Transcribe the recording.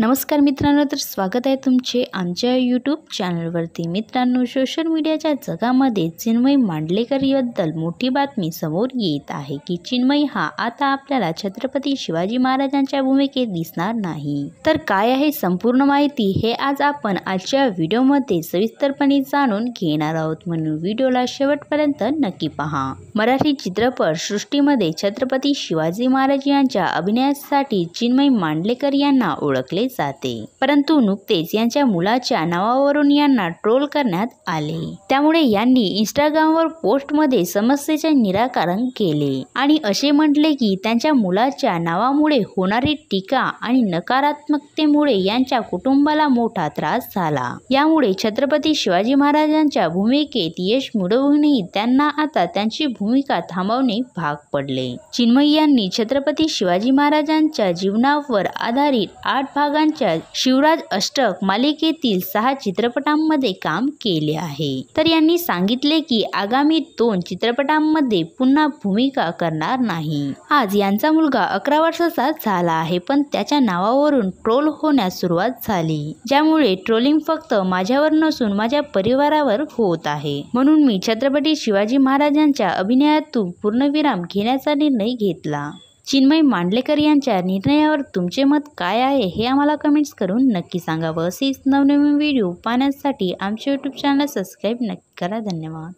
नमस्कार मित्रांनो, तर स्वागत आहे तुमचे आमच्या यूट्यूब चॅनलवरती। मित्रांनो, सोशल मीडियाच्या जगामध्ये चिन्मयी मांडलेकर याबद्दल मोठी बातमी समोर येत आहे की चिन्मयी हा आता आपल्याला छत्रपती शिवाजी महाराजांच्या भूमिकेत दिसणार नाही। तर काय आहे संपूर्ण माहिती हे आज आपण आजच्या व्हिडिओमध्ये सविस्तरपणे जाणून घेणार आहोत, म्हणून व्हिडिओला शेवटपर्यंत नक्की पहा। मराठी चित्रपट सृष्टीमध्ये छत्रपती शिवाजी महाराज यांच्या अभिनयासाठी चिन्मयी मांडलेकर यांना ओळखले जाते, परंतु नुकतेच यांच्या मुलाच्या नावावरून यांना ट्रोल करण्यात आले। त्यामुळे यांनी इंस्टाग्रामवर पोस्टमध्ये समस्येचे निराकरण केले आणि असे म्हटले की त्यांच्या मुलाच्या नावामुळे होणारी टीका आणि नकारात्मकतेमुळे यांच्या कुटुंबाला मोठा त्रास झाला। यामुळे छत्रपती शिवाजी महाराजांच्या भूमिकेत यश मिळवूनही त्यांना आता त्यांची भूमिका थांबवणे भाग पडले। चिन्मयी यांनी छत्रपती शिवाजी महाराजांच्या जीवनावर आधारित 8 भागांच्या शिवराज अष्टक मालिकेतील 6 चित्रपटांमध्ये काम केले आहे। तर यांनी सांगितले की आगामी 2 चित्रपटांमध्ये पुन्हा भूमिका करणार नाही। आज यांचा मुलगा 11 वर्षाचा झाला आहे, पण त्याच्या नावावरून ट्रोल होण्यास सुरुवात झाली, ज्यामुळे ट्रोलिंग फक्त माझ्यावर नसून माझ्या परिवारावर होत आहे। म्हणून मी छत्रपती शिवाजी महाराजांच्या अभिनयातून पूर्णविराम घेण्याचा निर्णय घेतला। चिन्मयी मांडलेकर यांच्या निर्णयावर तुमचे मत काय आहे हे आम्हाला कमेंट्स करून नक्की सांगा व असेच नवनवीन व्हिडिओ पाहण्यासाठी आमच्या यूट्यूब चॅनल सबस्क्राईब नक्की करा। धन्यवाद।